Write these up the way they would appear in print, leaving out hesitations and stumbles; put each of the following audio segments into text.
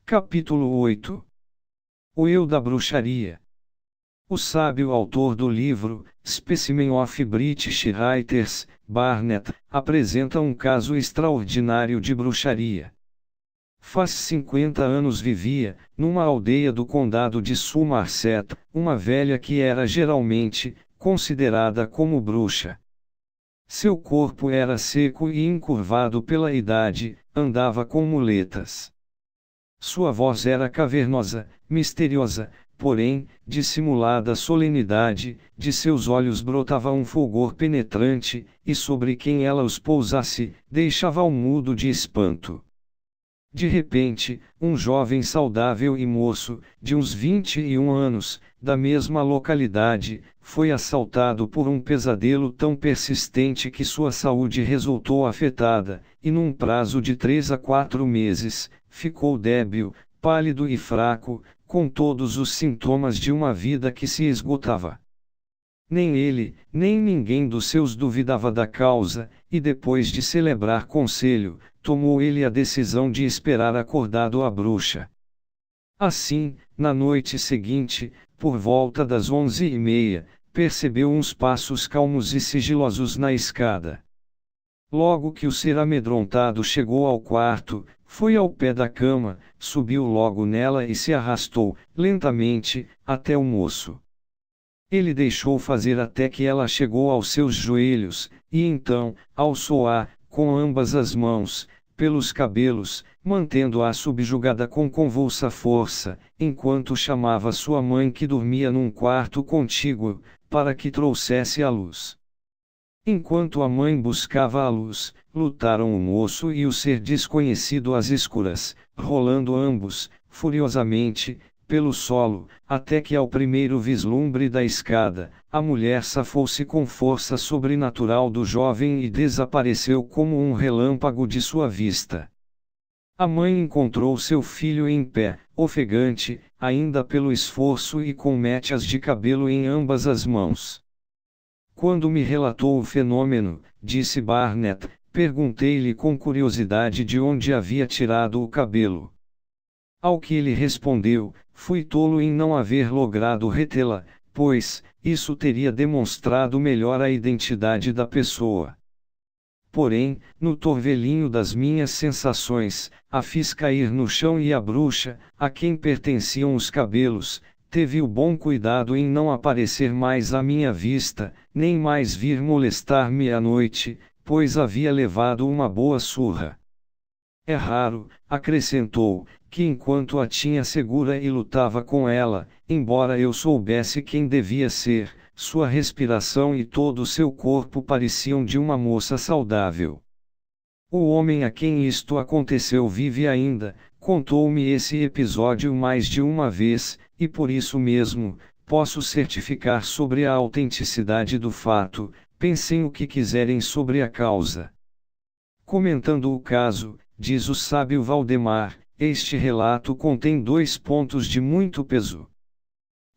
Capítulo 8. O Eu da Bruxaria. O sábio autor do livro, Specimen of British Writers, Barnett, apresenta um caso extraordinário de bruxaria. Faz 50 anos vivia, numa aldeia do condado de Somerset, uma velha que era geralmente considerada como bruxa. Seu corpo era seco e encurvado pela idade, andava com muletas. Sua voz era cavernosa, misteriosa, porém, dissimulada solenidade, de seus olhos brotava um fulgor penetrante, e sobre quem ela os pousasse, deixava-o mudo de espanto. De repente, um jovem saudável e moço, de uns 21 anos, da mesma localidade, foi assaltado por um pesadelo tão persistente que sua saúde resultou afetada, e num prazo de 3 a 4 meses, ficou débil, pálido e fraco, com todos os sintomas de uma vida que se esgotava. Nem ele, nem ninguém dos seus duvidava da causa, e depois de celebrar conselho, tomou ele a decisão de esperar acordado a bruxa. Assim, na noite seguinte, por volta das 11h30, percebeu uns passos calmos e sigilosos na escada. Logo que o ser amedrontado chegou ao quarto, foi ao pé da cama, subiu logo nela e se arrastou, lentamente, até o moço. Ele deixou fazer até que ela chegou aos seus joelhos, e então, alçou-a, com ambas as mãos, pelos cabelos, mantendo-a subjugada com convulsa força, enquanto chamava sua mãe que dormia num quarto contíguo, para que trouxesse a luz. Enquanto a mãe buscava a luz, lutaram o moço e o ser desconhecido às escuras, rolando ambos, furiosamente, pelo solo, até que ao primeiro vislumbre da escada, a mulher safou-se com força sobrenatural do jovem e desapareceu como um relâmpago de sua vista. A mãe encontrou seu filho em pé, ofegante, ainda pelo esforço e com mechas de cabelo em ambas as mãos. Quando me relatou o fenômeno, disse Barnett, perguntei-lhe com curiosidade de onde havia tirado o cabelo. Ao que ele respondeu, fui tolo em não haver logrado retê-la, pois, isso teria demonstrado melhor a identidade da pessoa. Porém, no torvelinho das minhas sensações, a fiz cair no chão e a bruxa, a quem pertenciam os cabelos, teve o bom cuidado em não aparecer mais à minha vista, nem mais vir molestar-me à noite, pois havia levado uma boa surra. É raro, acrescentou, que enquanto a tinha segura e lutava com ela, embora eu soubesse quem devia ser, sua respiração e todo o seu corpo pareciam de uma moça saudável. O homem a quem isto aconteceu vive ainda, contou-me esse episódio mais de uma vez, e por isso mesmo, posso certificar sobre a autenticidade do fato, pensem o que quiserem sobre a causa. Comentando o caso, diz o sábio Valdemar, este relato contém 2 pontos de muito peso.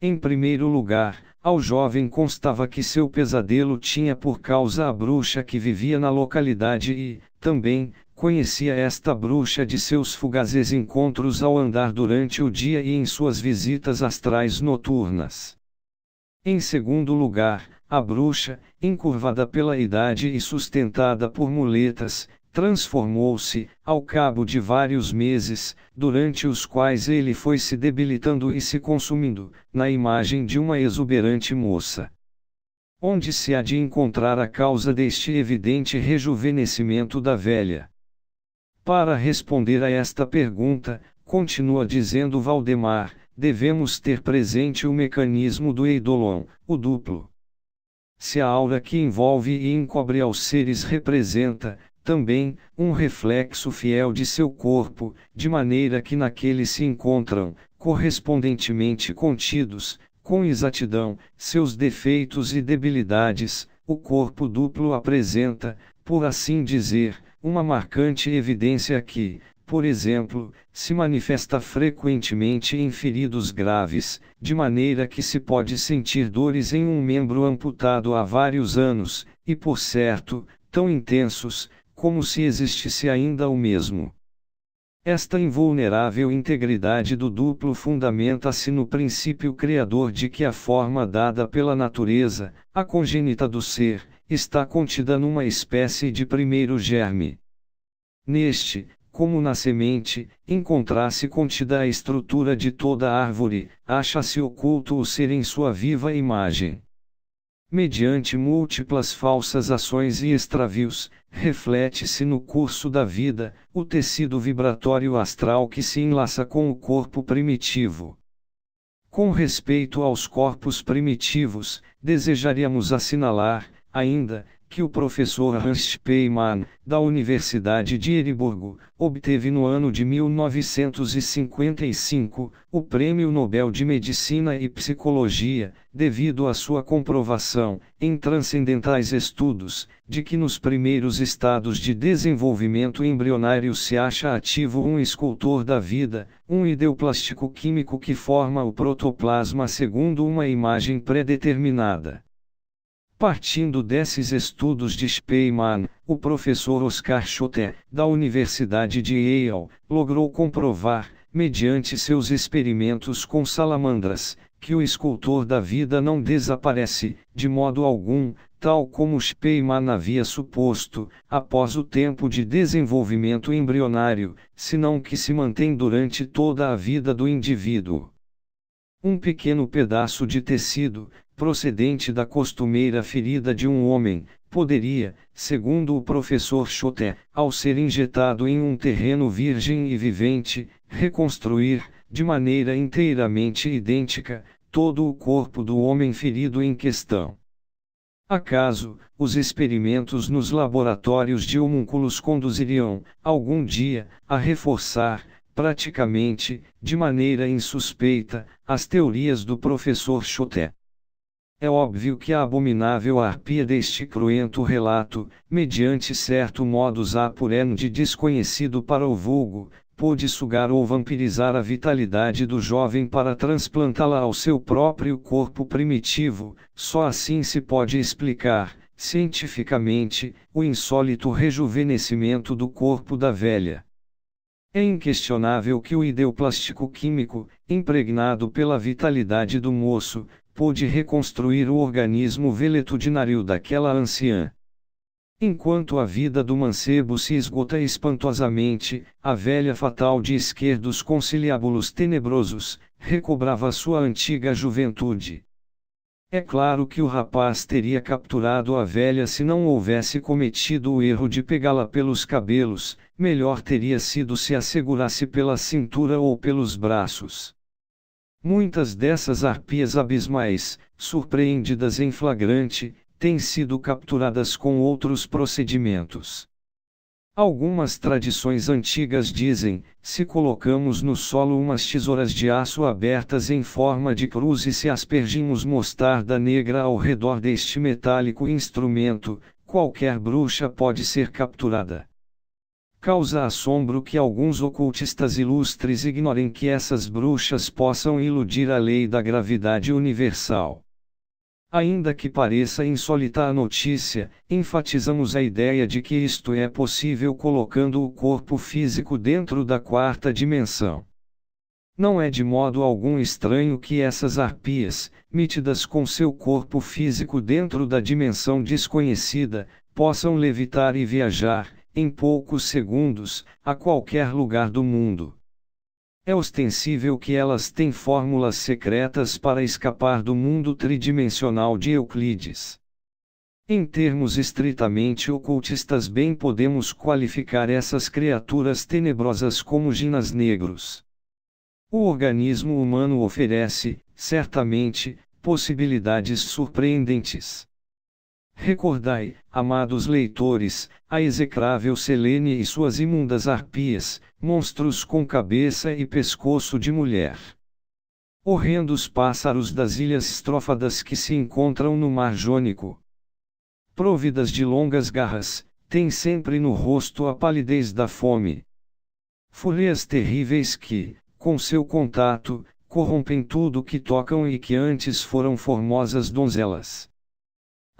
Em primeiro lugar, ao jovem constava que seu pesadelo tinha por causa a bruxa que vivia na localidade e, também, conhecia esta bruxa de seus fugazes encontros ao andar durante o dia e em suas visitas astrais noturnas. Em segundo lugar, a bruxa, encurvada pela idade e sustentada por muletas, transformou-se, ao cabo de vários meses, durante os quais ele foi se debilitando e se consumindo, na imagem de uma exuberante moça. Onde se há de encontrar a causa deste evidente rejuvenescimento da velha? Para responder a esta pergunta, continua dizendo Valdemar, devemos ter presente o mecanismo do eidolon, o duplo. Se a aura que envolve e encobre aos seres representa, também, um reflexo fiel de seu corpo, de maneira que naquele se encontram, correspondentemente contidos, com exatidão, seus defeitos e debilidades, o corpo duplo apresenta, por assim dizer, uma marcante evidência que, por exemplo, se manifesta frequentemente em feridos graves, de maneira que se pode sentir dores em um membro amputado há vários anos, e por certo, tão intensos, como se existisse ainda o mesmo. Esta invulnerável integridade do duplo fundamenta-se no princípio criador de que a forma dada pela natureza, a congênita do ser, está contida numa espécie de primeiro germe. Neste, como na semente, encontra-se contida a estrutura de toda árvore, acha-se oculto o ser em sua viva imagem. Mediante múltiplas falsas ações e extravios, reflete-se no curso da vida, o tecido vibratório astral que se enlaça com o corpo primitivo. Com respeito aos corpos primitivos, desejaríamos assinalar, ainda, que o professor Hans Spemann, da Universidade de Edimburgo, obteve no ano de 1955, o Prêmio Nobel de Medicina e Psicologia, devido à sua comprovação, em transcendentais estudos, de que nos primeiros estados de desenvolvimento embrionário se acha ativo um escultor da vida, um ideoplástico químico que forma o protoplasma segundo uma imagem predeterminada. Partindo desses estudos de Spemann, o professor Oscar Schotter, da Universidade de Yale, logrou comprovar, mediante seus experimentos com salamandras, que o escultor da vida não desaparece, de modo algum, tal como Spemann havia suposto, após o tempo de desenvolvimento embrionário, senão que se mantém durante toda a vida do indivíduo. Um pequeno pedaço de tecido, procedente da costumeira ferida de um homem, poderia, segundo o professor Schotter, ao ser injetado em um terreno virgem e vivente, reconstruir, de maneira inteiramente idêntica, todo o corpo do homem ferido em questão. Acaso, os experimentos nos laboratórios de homúnculos conduziriam, algum dia, a reforçar, praticamente, de maneira insuspeita, as teorias do professor Schotter? É óbvio que a abominável arpia deste cruento relato, mediante certo modus operandi desconhecido para o vulgo, pôde sugar ou vampirizar a vitalidade do jovem para transplantá-la ao seu próprio corpo primitivo. Só assim se pode explicar, cientificamente, o insólito rejuvenescimento do corpo da velha. É inquestionável que o ideoplástico químico, impregnado pela vitalidade do moço, pôde reconstruir o organismo veletudinário daquela anciã. Enquanto a vida do mancebo se esgota espantosamente, a velha fatal de esquerdos conciliábulos tenebrosos, recobrava sua antiga juventude. É claro que o rapaz teria capturado a velha se não houvesse cometido o erro de pegá-la pelos cabelos, melhor teria sido se a segurasse pela cintura ou pelos braços. Muitas dessas arpias abismais, surpreendidas em flagrante, têm sido capturadas com outros procedimentos. Algumas tradições antigas dizem, se colocamos no solo umas tesouras de aço abertas em forma de cruz e se aspergimos mostarda negra ao redor deste metálico instrumento, qualquer bruxa pode ser capturada. Causa assombro que alguns ocultistas ilustres ignorem que essas bruxas possam iludir a lei da gravidade universal. Ainda que pareça insólita a notícia, enfatizamos a ideia de que isto é possível colocando o corpo físico dentro da quarta dimensão. Não é de modo algum estranho que essas arpias, mítidas com seu corpo físico dentro da dimensão desconhecida, possam levitar e viajar, em poucos segundos, a qualquer lugar do mundo. É ostensível que elas têm fórmulas secretas para escapar do mundo tridimensional de Euclides. Em termos estritamente ocultistas, bem podemos qualificar essas criaturas tenebrosas como ginas negros. O organismo humano oferece, certamente, possibilidades surpreendentes. Recordai, amados leitores, a execrável Selene e suas imundas arpias, monstros com cabeça e pescoço de mulher. Horrendos pássaros das ilhas estrófadas que se encontram no Mar Jônico. Próvidas de longas garras, têm sempre no rosto a palidez da fome. Fúrias terríveis que, com seu contato, corrompem tudo que tocam e que antes foram formosas donzelas.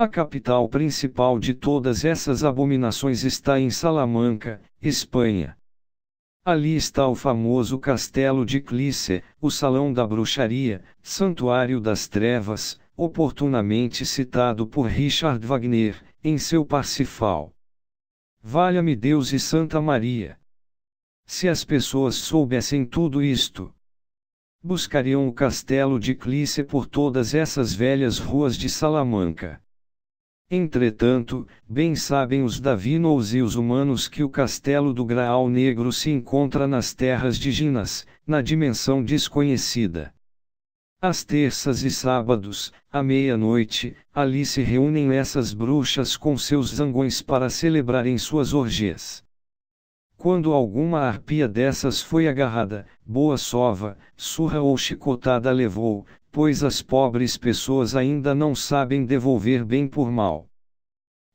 A capital principal de todas essas abominações está em Salamanca, Espanha. Ali está o famoso Castelo de Clyce, o Salão da Bruxaria, Santuário das Trevas, oportunamente citado por Richard Wagner, em seu Parsifal. Valha-me Deus e Santa Maria! Se as pessoas soubessem tudo isto, buscariam o Castelo de Clyce por todas essas velhas ruas de Salamanca. Entretanto, bem sabem os Davinos e os humanos que o Castelo do Graal Negro se encontra nas terras de Ginas, na dimensão desconhecida. Às terças e sábados, à meia-noite, ali se reúnem essas bruxas com seus zangões para celebrarem suas orgias. Quando alguma arpia dessas foi agarrada, boa sova, surra ou chicotada levou, pois as pobres pessoas ainda não sabem devolver bem por mal.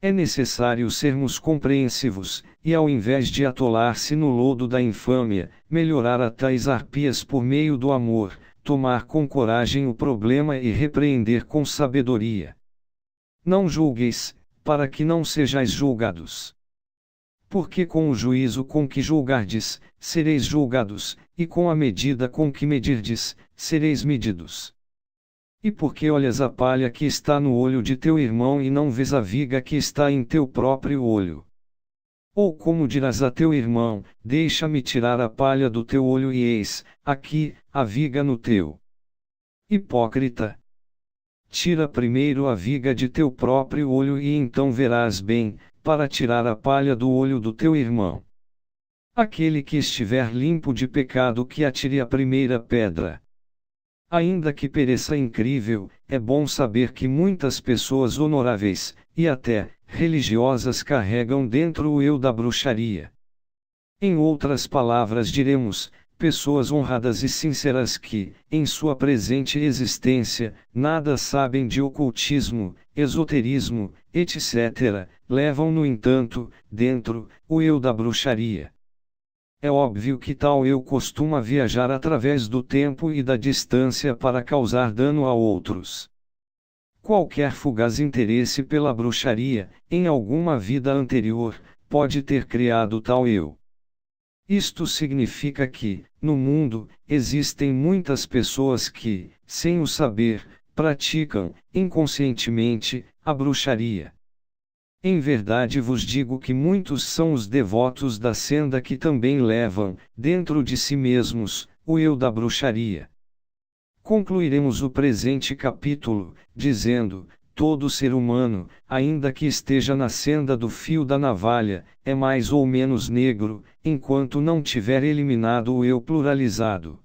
É necessário sermos compreensivos, e ao invés de atolar-se no lodo da infâmia, melhorar a tais arpias por meio do amor, tomar com coragem o problema e repreender com sabedoria. Não julgueis, para que não sejais julgados. Porque com o juízo com que julgardes, sereis julgados, e com a medida com que medirdes, sereis medidos. E porque olhas a palha que está no olho de teu irmão e não vês a viga que está em teu próprio olho? Ou como dirás a teu irmão, deixa-me tirar a palha do teu olho e eis, aqui, a viga no teu. Hipócrita! Tira primeiro a viga de teu próprio olho e então verás bem, para tirar a palha do olho do teu irmão. Aquele que estiver limpo de pecado que atire a primeira pedra. Ainda que pereça incrível, é bom saber que muitas pessoas honoráveis, e até, religiosas carregam dentro o eu da bruxaria. Em outras palavras diremos, pessoas honradas e sinceras que, em sua presente existência, nada sabem de ocultismo, esoterismo, etc., levam no entanto, dentro, o eu da bruxaria. É óbvio que tal eu costuma viajar através do tempo e da distância para causar dano a outros. Qualquer fugaz interesse pela bruxaria, em alguma vida anterior, pode ter criado tal eu. Isto significa que, no mundo, existem muitas pessoas que, sem o saber, praticam, inconscientemente, a bruxaria. Em verdade vos digo que muitos são os devotos da senda que também levam, dentro de si mesmos, o eu da bruxaria. Concluiremos o presente capítulo, dizendo: todo ser humano, ainda que esteja na senda do fio da navalha, é mais ou menos negro, enquanto não tiver eliminado o eu pluralizado.